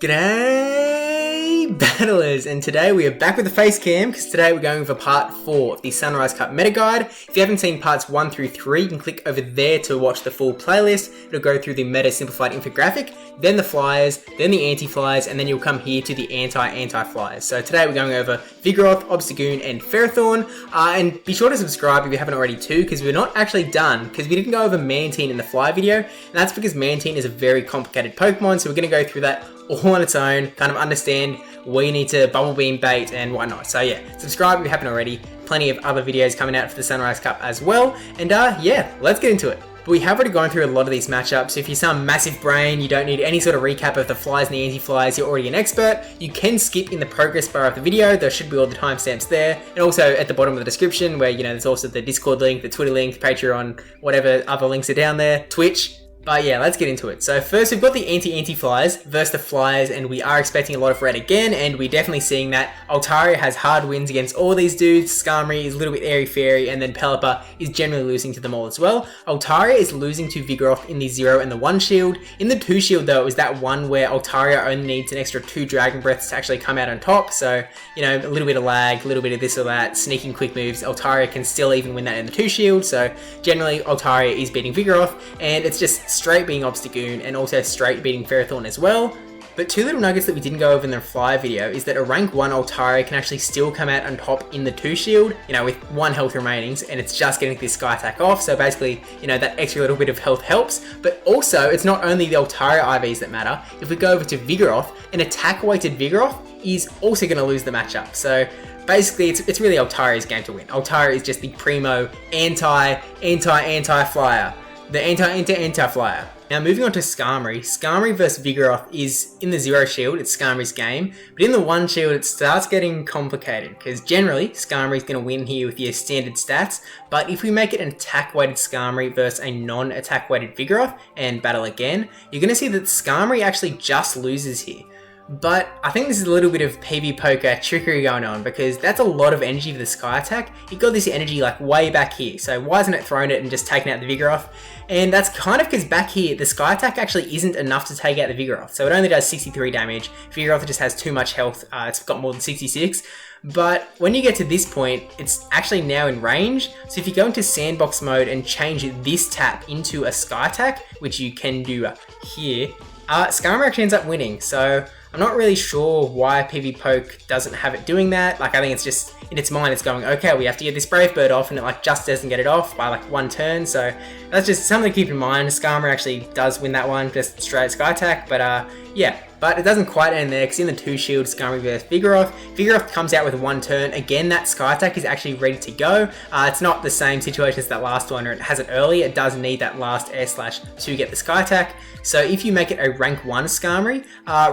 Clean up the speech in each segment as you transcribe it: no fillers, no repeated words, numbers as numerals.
G'day battlers, and today we are back with the face cam because today we're going for part 4 of the Sunrise Cup meta guide. If you haven't seen parts 1 through 3, you can click over there to watch the full playlist. It'll go through the meta simplified infographic, then the flyers, then the anti-flyers, and then you'll come here to the anti-anti-flyers. So today we're going over Vigoroth, Obstagoon and Ferrothorn, and be sure to subscribe if you haven't already too, because we're not actually done, because we didn't go over Mantine in the fly video, and that's because Mantine is a very complicated Pokemon, so we're going to go through that all on its own, kind of understand where you need to bubble beam bait and whatnot. So yeah, subscribe if you haven't already. Plenty of other videos coming out for the Sunrise Cup as well. And yeah, let's get into it. But we have already gone through a lot of these matchups, so if you're some massive brain, you don't need any sort of recap of the flies and the anti-flies, you're already an expert, you can skip in the progress bar of the video. There should be all the timestamps there, and also at the bottom of the description where, you know, there's also the Discord link, the Twitter link, Patreon, whatever other links are down there, Twitch. But yeah, let's get into it. So first we've got the Anti-Anti-Fliers versus the Flyers, and we are expecting a lot of red again, and we're definitely seeing that. Altaria has hard wins against all these dudes, Skarmory is a little bit airy-fairy, and then Pelipper is generally losing to them all as well. Altaria is losing to Vigoroth in the 0 and the 1 shield. In the 2 shield though, it was that one where Altaria only needs an extra 2 Dragon Breaths to actually come out on top, so, you know, a little bit of lag, a little bit of this or that, sneaking quick moves, Altaria can still even win that in the 2 shield, so generally Altaria is beating Vigoroth, and it's just straight beating Obstagoon and also straight beating Ferrothorn as well. But 2 little nuggets that we didn't go over in the fly video is that a rank 1 Altaria can actually still come out on top in the 2 shield, you know, with 1 health remaining, and it's just getting this Sky Attack off, so basically, you know, that extra little bit of health helps. But also, it's not only the Altaria IVs that matter. If we go over to Vigoroth, an attack-weighted Vigoroth is also going to lose the matchup, so basically, it's really Altaria's game to win. Altaria is just the primo anti-anti-flyer. The anti-anti-anti-flyer. Now moving on to Skarmory. Skarmory versus Vigoroth is in the 0 shield, it's Skarmory's game, but in the 1 shield it starts getting complicated, because generally Skarmory's going to win here with your standard stats, but if we make it an attack weighted Skarmory versus a non-attack weighted Vigoroth and battle again, you're going to see that Skarmory actually just loses here. But I think this is a little bit of PV poker trickery going on, because that's a lot of energy for the Sky Attack. It got this energy like way back here, so why isn't it thrown it and just taken out the Vigoroth? And that's kind of because back here, the Sky Attack actually isn't enough to take out the Vigoroth, so it only does 63 damage. Vigoroth just has too much health, it's got more than 66. But when you get to this point, it's actually now in range, so if you go into sandbox mode and change this tap into a Sky Attack, which you can do here, Skarmory actually ends up winning, so I'm not really sure why PV Poke doesn't have it doing that. Like, I think it's just, in its mind, it's going, okay, we have to get this Brave Bird off, and it like just doesn't get it off by like 1 turn, so that's just something to keep in mind. Skarmory actually does win that one, just straight Sky Attack, but yeah. But it doesn't quite end there, because in the 2 shield, Skarmory versus Vigoroth, Vigoroth comes out with 1 turn. Again, that Sky Attack is actually ready to go. It's not the same situation as that last one, or it has it early. It does need that last Air Slash to get the Sky Attack. So if you make it a rank 1 Skarmory,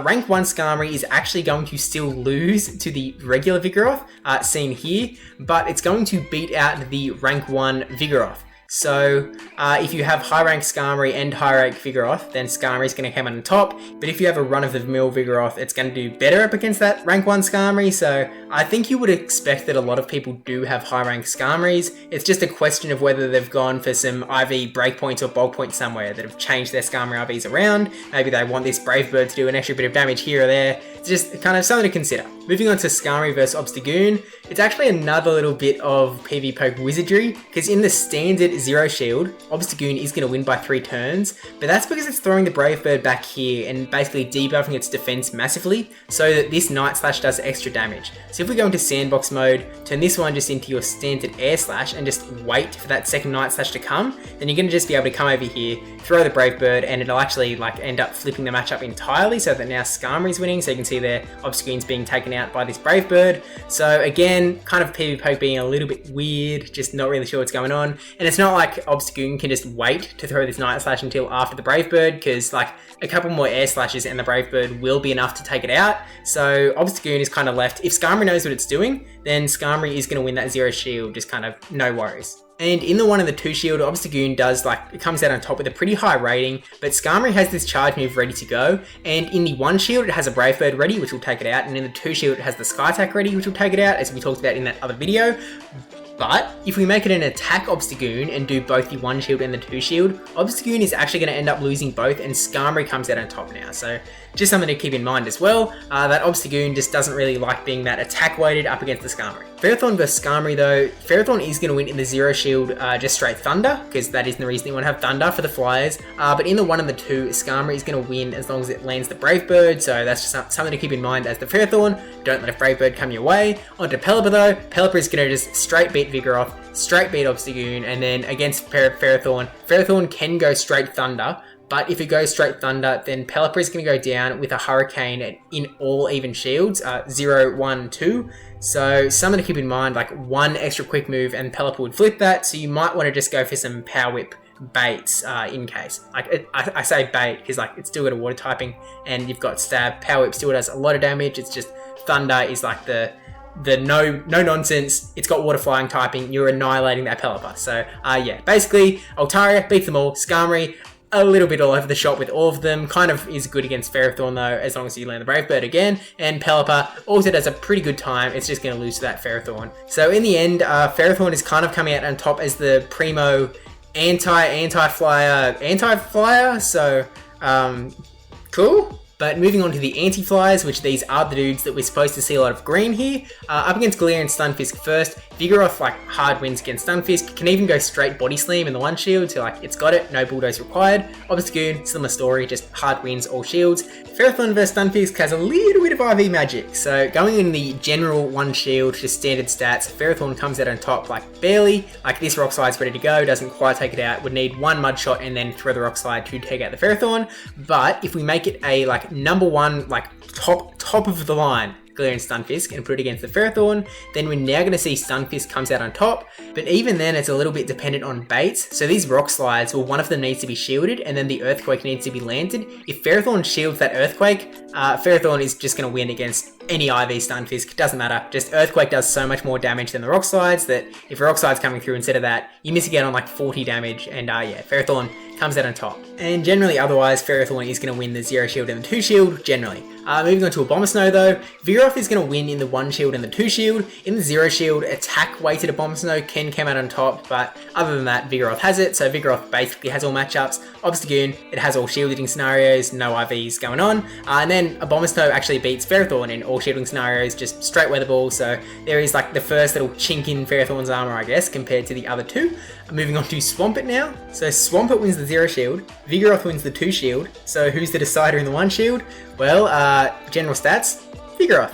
rank 1 Skarmory is actually going to still lose to the regular Vigoroth, seen here, but it's going to beat out the rank 1 Vigoroth. So if you have high rank Skarmory and high rank Vigoroth, then Skarmory is going to come on top. But if you have a run of the mill Vigoroth, it's going to do better up against that rank 1 Skarmory. So I think you would expect that a lot of people do have high rank Skarmories. It's just a question of whether they've gone for some IV breakpoints or bulk points somewhere that have changed their Skarmory IVs around. Maybe they want this Brave Bird to do an extra bit of damage here or there. It's just kind of something to consider. Moving on to Skarmory versus Obstagoon, it's actually another little bit of PV Poke wizardry, because in the standard 0 shield, Obstagoon is going to win by 3 turns, but that's because it's throwing the Brave Bird back here and basically debuffing its defense massively, so that this Night Slash does extra damage. So if we go into sandbox mode, turn this one just into your standard Air Slash and just wait for that second Night Slash to come, then you're going to just be able to come over here, throw the Brave Bird, and it'll actually like end up flipping the matchup entirely, so that now Skarmory's winning, so you can see there Obstagoon's being taken out by this Brave Bird. So again, kind of PV Poke being a little bit weird, just not really sure what's going on. And it's not like Obstagoon can just wait to throw this Night Slash until after the Brave Bird, because like a couple more Air Slashes and the Brave Bird will be enough to take it out. So Obstagoon is kind of left. If Skarmory knows what it's doing, then Skarmory is going to win that 0 shield, just kind of no worries. And in the 1 and the 2 shield, Obstagoon does like, it comes out on top with a pretty high rating, but Skarmory has this charge move ready to go. And in the 1 shield, it has a Brave Bird ready, which will take it out. And in the 2 shield, it has the Sky Attack ready, which will take it out, as we talked about in that other video. But if we make it an attack Obstagoon and do both the 1 shield and the 2 shield, Obstagoon is actually going to end up losing both and Skarmory comes out on top now. So just something to keep in mind as well, that Obstagoon just doesn't really like being that attack weighted up against the Skarmory. Ferrothorn versus Skarmory though, Ferrothorn is going to win in the 0 shield just straight Thunder, because that is the reason you want to have Thunder for the Flyers. But in the 1 and the 2, Skarmory is going to win as long as it lands the Brave Bird, so that's just something to keep in mind as the Ferrothorn. Don't let a Brave Bird come your way. Onto Pelipper though, Pelipper is going to just straight beat Vigoroth, straight beat Obstagoon, and then against Ferrothorn, Ferrothorn can go straight Thunder, but if it goes straight Thunder, then Pelipper is going to go down with a Hurricane in all even shields, 0, 1, 2. So something to keep in mind, like 1 extra quick move and Pelipper would flip that, so you might want to just go for some Power Whip baits in case. Like I say bait because like it's still got a water typing and you've got Stab. Power Whip still does a lot of damage, it's just Thunder is like the no nonsense, it's got water flying typing, you're annihilating that Pelipper. So yeah, basically Altaria beats them all, Skarmory a little bit all over the shop with all of them, kind of is good against Ferrothorn though, as long as you land the Brave Bird again, and Pelipper also does a pretty good time, it's just going to lose to that Ferrothorn. So in the end, Ferrothorn is kind of coming out on top as the primo anti-flyer, so cool. But moving on to the Anti-Fliers, which these are the dudes that we're supposed to see a lot of green here. Up against Galarian Stunfisk first. Vigoroth like hard wins against Stunfisk, can even go straight Body Slam in the 1 shield, so like it's got it, no Bulldoze required. Obstagoon, similar story, just hard wins all shields. Ferrothorn vs Stunfisk has a little bit of IV magic, so going in the general 1 shield, just standard stats, Ferrothorn comes out on top like barely, like this Rock Slide's ready to go, doesn't quite take it out, would need 1 Mud Shot and then throw the Rock Slide to take out the Ferrothorn. But if we make it a like number 1, like top of the line Galarian Stunfisk and put it against the Ferrothorn, then we're now going to see Stunfisk comes out on top, but even then it's a little bit dependent on baits. So these Rock Slides, well, one of them needs to be shielded and then the Earthquake needs to be landed. If Ferrothorn shields that Earthquake, Ferrothorn is just going to win against any IV Stunfisk, doesn't matter, just Earthquake does so much more damage than the Rock Slides that if a Rock Slide's coming through instead of that, you miss again on like 40 damage, and yeah, Ferrothorn comes out on top. And generally otherwise, Ferrothorn is going to win the 0 shield and the 2 shield, generally. Moving on to Abomasnow though, Vigoroth is going to win in the 1 shield and the 2 shield. In the 0 shield, attack weighted Abomasnow can come out on top, but other than that, Vigoroth has it, so Vigoroth basically has all matchups. Obstagoon, it has all shielding scenarios, no IVs going on. And then Abomasnow actually beats Ferrothorn in all shielding scenarios, just straight weather ball, so there is like the first little chink in Ferrothorn's armor, I guess, compared to the other 2. Moving on to Swampert now. So Swampert wins the 0 shield, Vigoroth wins the 2 shield, so who's the decider in the 1 shield? Well, general stats, Vigoroth.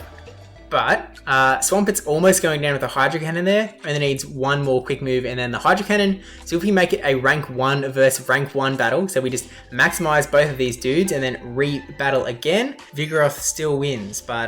But Swampert's almost going down with the Hydro Cannon there, only needs 1 more quick move and then the Hydro Cannon. So if we make it a rank 1 versus rank 1 battle, so we just maximize both of these dudes and then re-battle again, Vigoroth still wins, but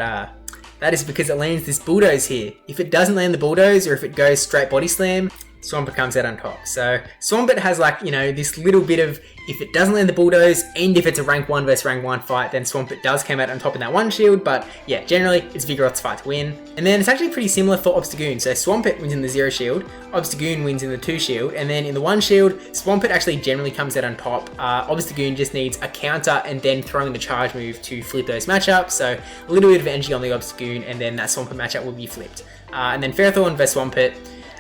that is because it lands this Bulldoze here. If it doesn't land the Bulldoze or if it goes straight Body Slam, Swampert comes out on top. So Swampert has like, you know, this little bit of, if it doesn't land the Bulldoze and if it's a rank 1 versus rank 1 fight, then Swampert does come out on top in that 1 shield, but yeah, generally it's Vigoroth's fight to win. And then it's actually pretty similar for Obstagoon. So Swampert wins in the 0 shield, Obstagoon wins in the 2 shield, and then in the 1 shield, Swampert actually generally comes out on top. Obstagoon just needs a counter and then throwing the charge move to flip those matchups. So a little bit of energy on the Obstagoon and then that Swampert matchup will be flipped. And then Ferrothorn versus Swampert.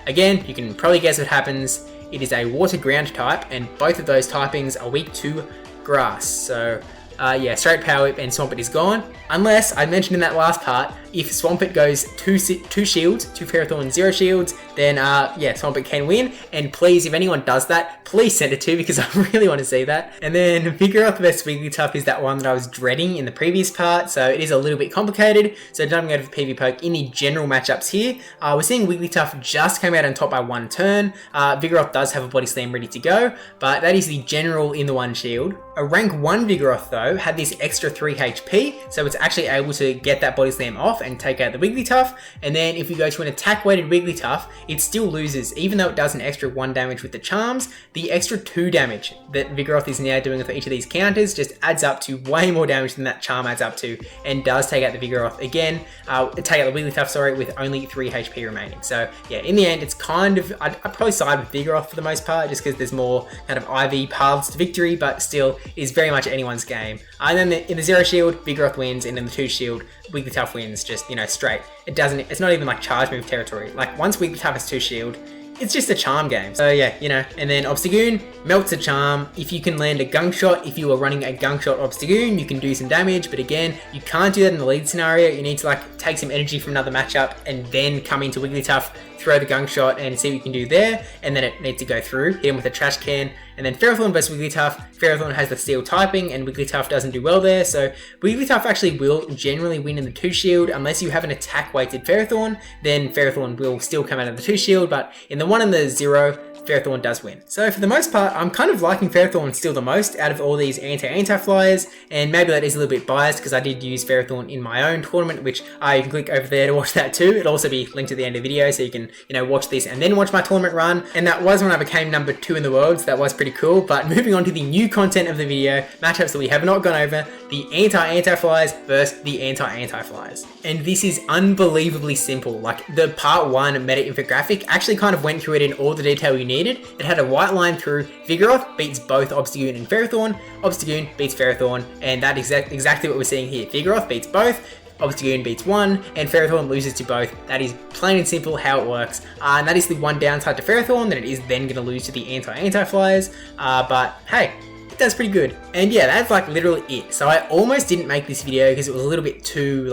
Again, you can probably guess what happens. It is a water ground type, and both of those typings are weak to grass. So yeah, straight Power Whip and Swampert is gone. Unless, I mentioned in that last part, if Swampert goes 2 shields, 2 Ferrothorn 0 shields, then yeah, Swampert can win. And please, if anyone does that, please send it to me because I really want to see that. And then Vigoroth vs Wigglytuff is that one that I was dreading in the previous part, so it is a little bit complicated. So jumping over to PvP in the general matchups here, we're seeing Wigglytuff just came out on top by 1 turn. Vigoroth does have a Body Slam ready to go, but that is the general in the 1 shield. A rank 1 Vigoroth though had this extra 3 HP, so it's actually able to get that Body Slam off and take out the Wigglytuff. And then if you go to an attack weighted Wigglytuff, it still loses, even though it does an extra 1 damage with the charms. The extra 2 damage that Vigoroth is now doing with each of these counters just adds up to way more damage than that charm adds up to, and does take out the Vigoroth again, take out the Wigglytuff, sorry, with only 3 HP remaining. So yeah, in the end, it's kind of, I'd probably side with Vigoroth for the most part, just because there's more kind of IV paths to victory, but still is very much anyone's game. And then in the 0 shield, Vigoroth wins, and in the 2 shield, Wigglytuff wins just, straight. It's not even like charge move territory. Like once Wigglytuff has 2 shield, it's just a charm game. So yeah, and then Obstagoon melts a charm. If you can land a gunk shot, if you are running a gunk shot Obstagoon, you can do some damage, but again, you can't do that in the lead scenario. You need to like take some energy from another matchup and then come into Wigglytuff, throw the gunk shot and see what you can do there, and then it needs to go through, hit him with a trash can. And then Ferrothorn versus Wigglytuff. Ferrothorn has the steel typing and Wigglytuff doesn't do well there, so Wigglytuff actually will generally win in the 2 shield unless you have an attack weighted Ferrothorn. Then Ferrothorn will still come out of the 2 shield, but in the 1 and the 0, Ferrothorn does win. So for the most part, I'm kind of liking Ferrothorn still the most out of all these Anti-Anti-Fliers, and maybe that is a little bit biased because I did use Ferrothorn in my own tournament, which you can click over there to watch that too. It'll also be linked at the end of the video, so you can watch this and then watch my tournament run. And that was when I became number 2 in the world, so that was pretty cool. But moving on to the new content of the video, matchups that we have not gone over, the Anti-Anti-Fliers versus the Anti-Anti-Fliers. And this is unbelievably simple. Like the part 1 meta infographic actually kind of went through it in all the detail you needed. It had a white line through Vigoroth beats both Obstagoon and Ferrothorn, Obstagoon beats Ferrothorn, and that is exactly what we're seeing here. Vigoroth beats both, Obstagoon beats one, and Ferrothorn loses to both. That is plain and simple how it works. And that is the one downside to Ferrothorn, that it is then going to lose to the Anti-Anti-Fliers. But hey, that's pretty good. And yeah, that's like literally it. So I almost didn't make this video because it was a little bit too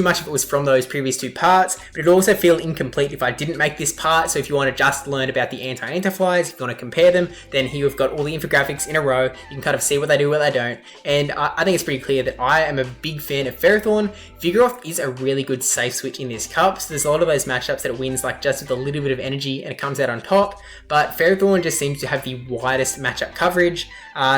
much of it was from those previous 2 parts, but it'd also feel incomplete if I didn't make this part. So if you want to just learn about the Anti-Anti-Fliers, if you want to compare them, then here we've got all the infographics in a row. You can kind of see what they do, what they don't. And I think it's pretty clear that I am a big fan of Ferrothorn. Vigoroth is a really good safe switch in this cup. So there's a lot of those matchups that it wins like just with a little bit of energy and it comes out on top. But Ferrothorn just seems to have the widest matchup coverage.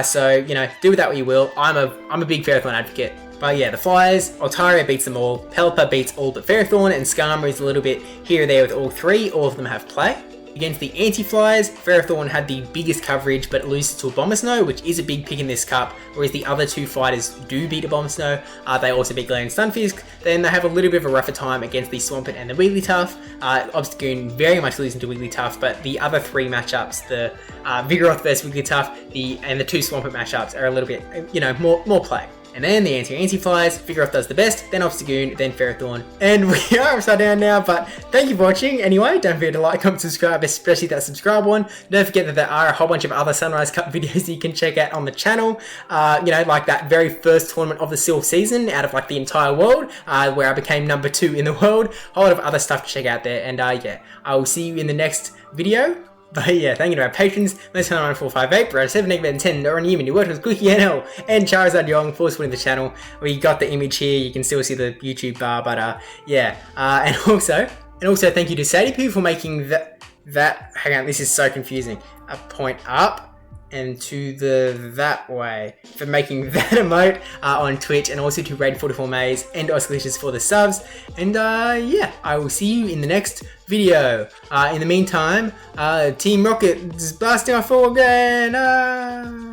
So, do with that what you will. I'm a big Ferrothorn advocate. But yeah, the Flyers, Altaria beats them all, Pelipper beats all but Ferrothorn, and Skarmory is a little bit here or there with all 3. All of them have play. Against the Anti-Fliers, Ferrothorn had the biggest coverage, but it loses to a Abomasnow, which is a big pick in this cup, whereas the other 2 fighters do beat Abomasnow. They also beat Gland Stunfisk. Then they have a little bit of a rougher time against the Swampert and the Wigglytuff. Obstagoon very much losing to Wigglytuff, but the other 3 matchups, the Vigoroth versus Wigglytuff, and the 2 Swampert matchups are a little bit, more play. And then the Anti-Anti-Fliers, Vigoroth does the best, then Obstagoon, then Ferrothorn. And we are upside down now, but thank you for watching. Anyway, don't forget to like, comment, subscribe, especially that subscribe one. Don't forget that there are a whole bunch of other Sunrise Cup videos that you can check out on the channel. Like that very first tournament of the Silph season out of like the entire world, where I became number 2 in the world. A whole lot of other stuff to check out there. And yeah, I will see you in the next video. But yeah, thank you to our patrons, Most9458, brajSF, 10, Noran Yemen, who worked with SqeakyNL, and charizardyong for supporting the channel. We got the image here, you can still see the YouTube bar, but yeah. And also thank you to SadiePoo for making that, hang on, this is so confusing, a point up and to that way, for making that emote on Twitch, and also to Raid44Maze and Oscalicious for the subs. And yeah, I will see you in the next video. In the meantime, Team Rocket is blasting off again.